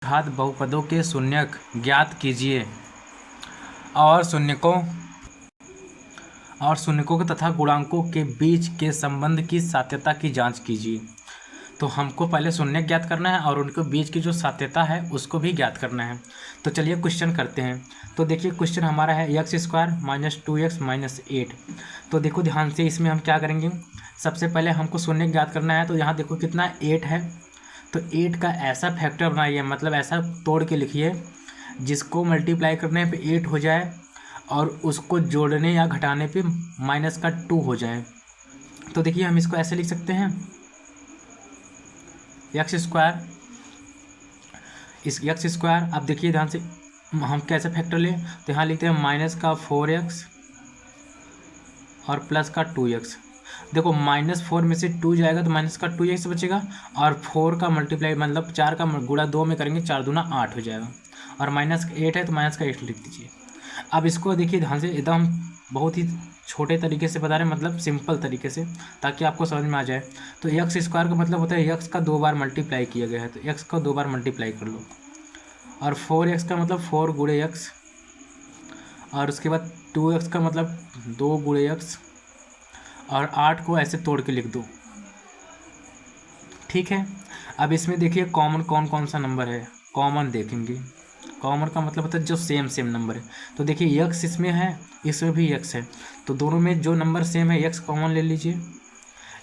घात बहुपदों के शून्यक ज्ञात कीजिए और शून्यकों तथा गुणांकों के बीच के संबंध की सात्यता की जांच कीजिए। तो हमको पहले शून्यक ज्ञात करना है और उनके बीच की जो सात्यता है उसको भी ज्ञात करना है। तो चलिए क्वेश्चन करते हैं। तो देखिए क्वेश्चन हमारा है x² - 2x - 8। तो देखो ध्यान से, इसमें हम क्या करेंगे, सबसे पहले हमको शून्यक ज्ञात करना है। तो यहाँ देखो कितना 8 है, तो 8 का ऐसा फैक्टर बनाइए, मतलब ऐसा तोड़ के लिखिए जिसको मल्टीप्लाई करने पे 8 हो जाए और उसको जोड़ने या घटाने पे माइनस का 2 हो जाए। तो देखिए हम इसको ऐसे लिख सकते हैं, x², इस x²। अब देखिए ध्यान से हम कैसे फैक्टर लें, तो यहाँ लिखते हैं माइनस का 4x और प्लस का 2x। देखो -4 में से 2 जाएगा तो माइनस का 2x बचेगा, और 4 का मल्टीप्लाई मतलब 4 का गुणा 2 में करेंगे, 4 दूना 8 हो जाएगा, और -8 है तो माइनस का 8 लिख दीजिए। अब इसको देखिए ध्यान से, एकदम बहुत ही छोटे तरीके से बता रहे हैं, मतलब सिंपल तरीके से, ताकि आपको समझ में आ जाए। तो x² का मतलब होता है x का 2 बार मल्टीप्लाई किया गया है, तो x का 2 बार मल्टीप्लाई कर लो, और 4x का मतलब 4 गुणे x, और उसके बाद 2x का मतलब 2 गुणे x, और 8 को ऐसे तोड़ के लिख दो। ठीक है। अब इसमें देखिए कॉमन कौन कौन सा नंबर है, कॉमन देखेंगे। कॉमन का मतलब होता है जो सेम नंबर है। तो देखिए x इसमें है, इसमें भी x है, तो दोनों में जो नंबर सेम है x कॉमन ले लीजिए।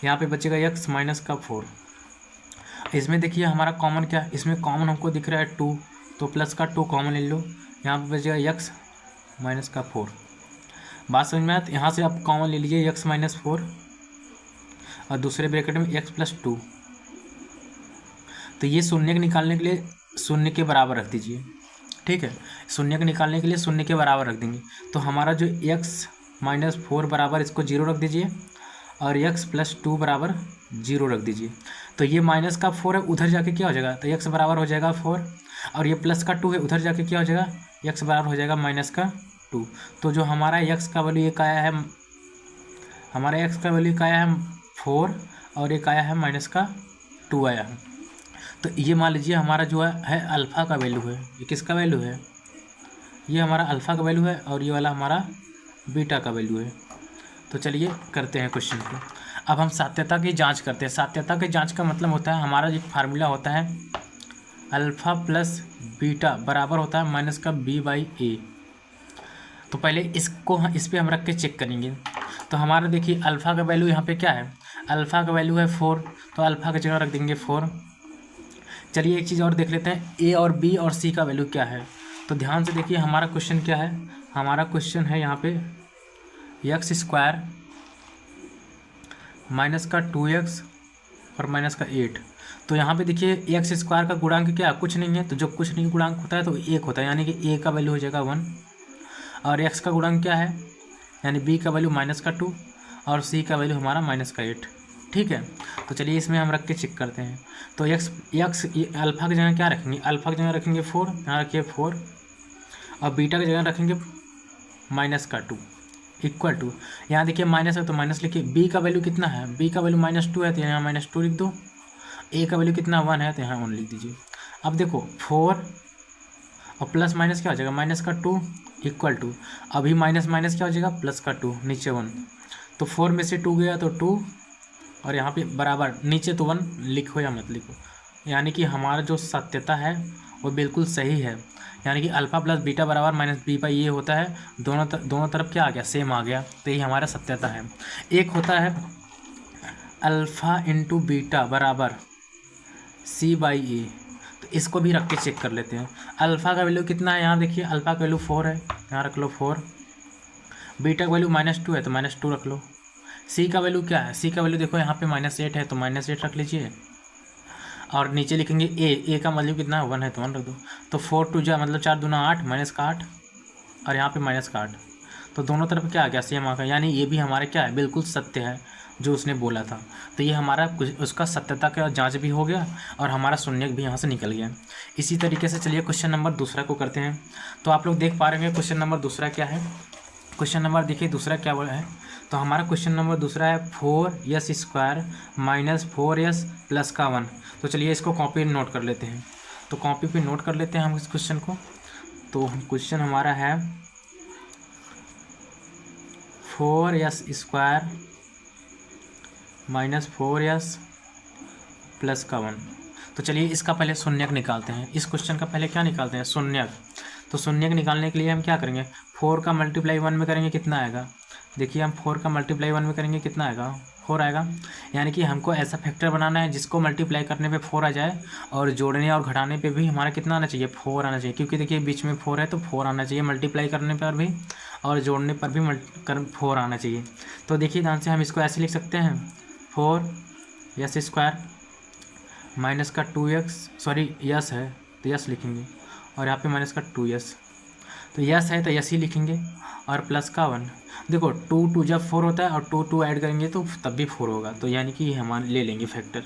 यहाँ पे बचेगा x माइनस का 4। इसमें देखिए हमारा कॉमन क्या है, इसमें कॉमन हमको दिख रहा है 2, तो प्लस का 2 कॉमन ले लो। यहाँ पे बचेगा x माइनस का 4। बात समझ में आया? तो यहाँ से आप कॉमन ले लीजिए x माइनस 4, और दूसरे ब्रैकेट में x प्लस 2। तो ये शून्य निकालने के लिए शून्य के बराबर रख दीजिए। ठीक है, शून्य को निकालने के लिए शून्य के बराबर रख देंगे। तो हमारा जो x माइनस 4 बराबर, इसको 0 रख दीजिए, और x प्लस 2 बराबर 0 रख दीजिए। तो ये माइनस का 4 है, उधर जाके क्या हो जाएगा, तो x बराबर हो जाएगा 4, और ये प्लस का 2 है, उधर जाके क्या हो जाएगा, x बराबर हो जाएगा माइनस का 2। तो जो हमारा x का वैल्यू एक आया है, हमारा x का वैल्यू एक आया है 4, और एक आया है माइनस का 2 आया है। तो ये मान लीजिए हमारा जो है अल्फ़ा का वैल्यू है। ये किसका वैल्यू है, ये हमारा अल्फ़ा का वैल्यू है, और ये वाला हमारा बीटा का वैल्यू है। तो चलिए करते हैं क्वेश्चन को। अब हम सात्यता की जांच करते हैं। सात्यता की जांच का मतलब होता है, हमारा एक फार्मूला होता है अल्फ़ा प्लस बीटा बराबर होता है माइनस का b/a। तो पहले इसको इस पर हम रख के चेक करेंगे। तो हमारा देखिए अल्फ़ा का वैल्यू यहाँ पे क्या है, अल्फ़ा का वैल्यू है 4, तो अल्फ़ा की जगह रख देंगे 4। चलिए एक चीज़ और देख लेते हैं, ए और बी और सी का वैल्यू क्या है। तो ध्यान से देखिए हमारा क्वेश्चन क्या है, हमारा क्वेश्चन है यहाँ पे x² माइनस का 2x और माइनस का 8। तो यहाँ पे देखिए x² का गुणांक क्या है, कुछ नहीं है, तो जो कुछ नहीं गुणांक होता है तो 1 होता है, यानी कि a का वैल्यू हो जाएगा 1, और x का गुणांक क्या है, यानी b का वैल्यू माइनस का 2, और c का वैल्यू हमारा माइनस का 8। ठीक है, तो चलिए इसमें हम रख के चेक करते हैं। तो x अल्फ़ा की जगह क्या रखेंगे, अल्फ़ा की जगह रखेंगे 4, यहाँ रखिए 4, और बीटा की जगह रखेंगे माइनस का 2 इक्वल टू, यहाँ देखिए माइनस है तो माइनस लिखिए। b का वैल्यू कितना है, b का वैल्यू -2 है, तो यहाँ -2 लिख दो। a का वैल्यू कितना 1 है, तो यहाँ 1 लिख दीजिए। अब देखो 4 और प्लस माइनस क्या हो जाएगा, माइनस का 2 इक्वल टू, अभी माइनस माइनस क्या हो जाएगा, प्लस का 2, नीचे 1। तो 4 में से 2 गया तो 2, और यहाँ पे बराबर नीचे तो 1 लिखो या मत लिखो, यानी कि हमारा जो सत्यता है वो बिल्कुल सही है, यानी कि अल्फ़ा प्लस बीटा बराबर माइनस b/a होता है। दोनों तरफ क्या आ गया, सेम आ गया, तो ये हमारा सत्यता है। एक होता है अल्फ़ा इंटू बीटा बराबर c/a, तो इसको भी रख के चेक कर लेते हैं। अल्फ़ा का वैल्यू कितना है, यहाँ देखिए अल्फ़ा का वैल्यू 4 है, यहाँ रख लो 4। बीटा का वैल्यू -2 है तो -2 रख लो। सी का वैल्यू क्या है, सी का वैल्यू देखो यहाँ पे -8 है, तो -8 रख लीजिए, और नीचे लिखेंगे ए का वैल्यू कितना है, 1 है तो 1 रख दो। तो 4 2 जा मतलब 4 दूना 8, माइनस का 8, और यहाँ पे माइनस का 8, तो दोनों तरफ क्या आ गया, सेम आ गया, यानी ये भी हमारे क्या है, बिल्कुल सत्य है जो उसने बोला था। तो ये हमारा उसका सत्यता का जांच भी हो गया, और हमारा शून्यक भी यहाँ से निकल गया। इसी तरीके से चलिए क्वेश्चन नंबर दूसरा को करते हैं। तो आप लोग देख पा रहे हैं क्वेश्चन नंबर दूसरा क्या है। क्वेश्चन नंबर देखिए दूसरा क्या बोला है, तो हमारा क्वेश्चन नंबर दूसरा है 4s² - 4s + 1। तो चलिए इसको कॉपी नोट कर लेते हैं। तो कॉपी पे नोट कर लेते हैं हम इस क्वेश्चन को। तो क्वेश्चन हमारा है 4s square minus 4s plus का 1। तो चलिए इसका पहले शून्यक निकालते हैं। इस क्वेश्चन का पहले क्या निकालते हैं, शून्यक। तो शून्यक निकालने के लिए हम क्या करेंगे, 4 का मल्टीप्लाई 1 में करेंगे कितना आएगा, देखिए हम 4 का मल्टीप्लाई 1 में करेंगे कितना आएगा, 4 आएगा। यानी कि हमको ऐसा फैक्टर बनाना है जिसको मल्टीप्लाई करने पे 4 आ जाए और जोड़ने और घटाने पे भी हमारा कितना आना चाहिए, 4 आना चाहिए। क्योंकि देखिए बीच में 4 है तो 4 आना चाहिए मल्टीप्लाई करने पर भी और जोड़ने पर भी 4 आना चाहिए। तो देखिए ध्यान से हम इसको ऐसे लिख सकते हैं 4s स्क्वायर माइनस का 2x, सॉरी यस है तो यस लिखेंगे और यहाँ पे माइनस का 2s, तो यस है तो यस ही लिखेंगे और प्लस का 1। देखो 2 जब 4 होता है और 2 ऐड करेंगे तो तब भी 4 होगा, तो यानी कि हम ले लेंगे फैक्टर।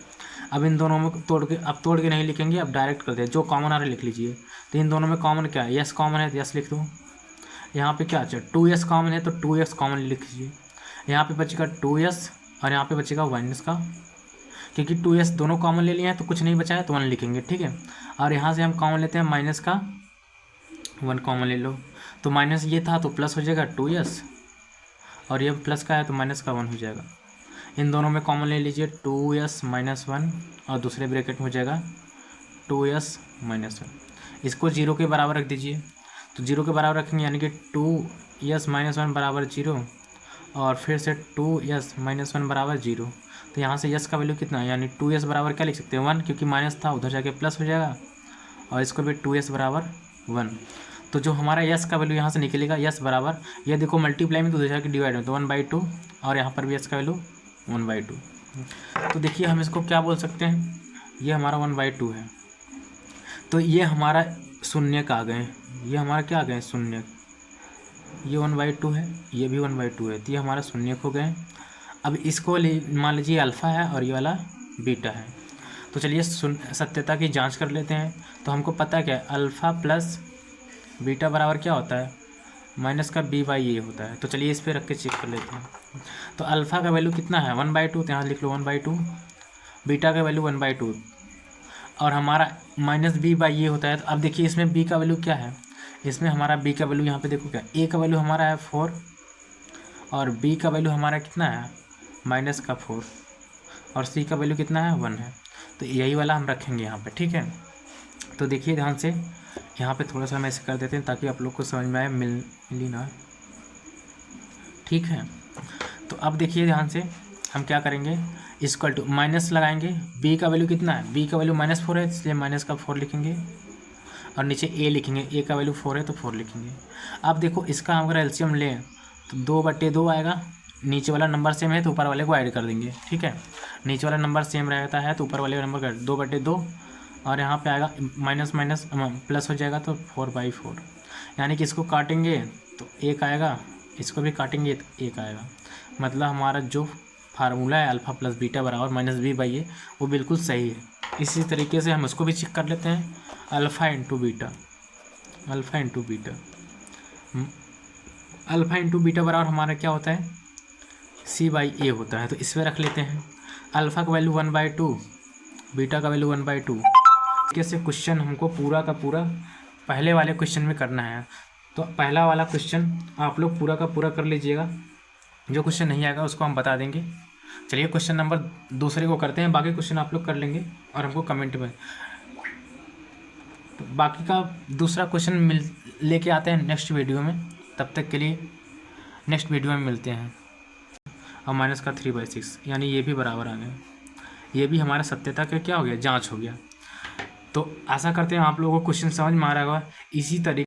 अब इन दोनों में तोड़ के नहीं लिखेंगे, अब डायरेक्ट कर दे, जो कॉमन आ रहा है लिख लीजिए। तो इन दोनों में कॉमन क्या है, यस कॉमन है तो यस लिख दो। यहाँ पे क्या अच्छा 2s कॉमन है तो 2x कॉमन लिख लीजिए। यहाँ पे बचेगा 2s और यहाँ पे बचेगा माइनस का, क्योंकि 2s दोनों कॉमन ले लिए हैं तो कुछ नहीं बचा है तो 1 लिखेंगे, ठीक है। और यहाँ से हम कॉमन लेते हैं माइनस का 1 कॉमन ले लो, तो माइनस ये था तो प्लस हो जाएगा 2s और ये प्लस का है तो माइनस का 1 हो जाएगा। इन दोनों में कॉमन ले लीजिए 2s माइनस 1 और दूसरे ब्रैकेट में हो जाएगा 2s माइनस 1। इसको 0 के बराबर रख दीजिए, तो 0 के बराबर रखेंगे यानी कि 2s माइनस 1 बराबर 0 और फिर से 2s माइनस 1 बराबर 0। तो यहाँ से यस का वैल्यू कितना है, यानी 2s बराबर क्या लिख सकते हैं 1, क्योंकि माइनस था उधर जाके प्लस हो जाएगा और इसको भी 2s बराबर 1। तो जो हमारा यस का वैल्यू यहाँ से निकलेगा यस बराबर, ये देखो मल्टीप्लाई में तो उधर जाके डिवाइड में तो 1/2 और यहाँ पर भी यस का वैल्यू 1/2। तो देखिए हम इसको क्या बोल सकते हैं, ये हमारा 1/2 है। तो ये हमारा शून्यक आ गए, ये हमारा क्या आ गए शून्यक, ये 1/2 है, ये भी 1/2 है, तो ये हमारा शून्यक हो गए। अब इसको मान लीजिए अल्फ़ा है और ये वाला बीटा है। तो चलिए सत्यता की जांच कर लेते हैं। तो हमको पता क्या है, अल्फ़ा प्लस बीटा बराबर क्या होता है, माइनस का b/a होता है। तो चलिए इस पर रख के चेक कर लेते हैं। तो अल्फ़ा का वैल्यू कितना है 1/2, तो यहाँ लिख लो 1/2, बीटा का वैल्यू 1/2 और हमारा माइनस b/a होता है। तो अब देखिए इसमें b का वैल्यू क्या है, इसमें हमारा b का वैल्यू यहाँ पे देखो क्या, a का वैल्यू हमारा है 4 और b का वैल्यू हमारा कितना है माइनस का 4 और c का वैल्यू कितना है 1 है। तो यही वाला हम रखेंगे यहाँ पे, ठीक है। तो देखिए ध्यान से यहाँ पे थोड़ा सा हम ऐसे कर देते हैं ताकि आप लोग को समझ में आए, मिली ना, ठीक है। तो अब देखिए ध्यान से हम क्या करेंगे, इक्वल टू माइनस लगाएंगे, b का वैल्यू कितना है, b का वैल्यू -4 है इसलिए माइनस का 4 लिखेंगे और नीचे a लिखेंगे, a का वैल्यू 4 है तो 4 लिखेंगे। अब देखो इसका अगर एलसीएम लें तो 2/2 आएगा, नीचे वाला नंबर सेम है तो ऊपर वाले को ऐड कर देंगे, ठीक है। नीचे वाला नंबर सेम रहता है तो ऊपर वाले नंबर का 2/2 और यहाँ पे आएगा माइनस माइनस प्लस हो जाएगा तो 4/4। यानी कि इसको काटेंगे तो 1 आएगा, इसको भी काटेंगे तो 1 आएगा। मतलब हमारा जो फार्मूला है अल्फ़ा प्लस बीटा बराबर माइनस b/a वो बिल्कुल सही है। इसी तरीके से हम इसको भी चेक कर लेते हैं, alpha into beta, alpha into beta, alpha into beta बराबर हमारा क्या होता है c/a होता है। तो इसमें रख लेते हैं अल्फ़ा का वैल्यू 1/2, बीटा का वैल्यू 1/2। कैसे क्वेश्चन हमको पूरा का पूरा पहले वाले क्वेश्चन में करना है। तो पहला वाला क्वेश्चन आप लोग पूरा का पूरा कर लीजिएगा, जो क्वेश्चन नहीं आएगा उसको हम बता देंगे। चलिए क्वेश्चन नंबर दूसरे को करते हैं, बाकी क्वेश्चन आप लोग कर लेंगे और हमको कमेंट में तो बाकी का दूसरा क्वेश्चन लेके आते हैं नेक्स्ट वीडियो में। तब तक के लिए नेक्स्ट वीडियो में मिलते हैं। और माइनस का 3/6 यानी ये भी बराबर आ गया, ये भी हमारा सत्यता का क्या हो गया, जांच हो गया। तो आशा करते हैं आप लोगों को क्वेश्चन समझ में आ रहा होगा। इसी तरीके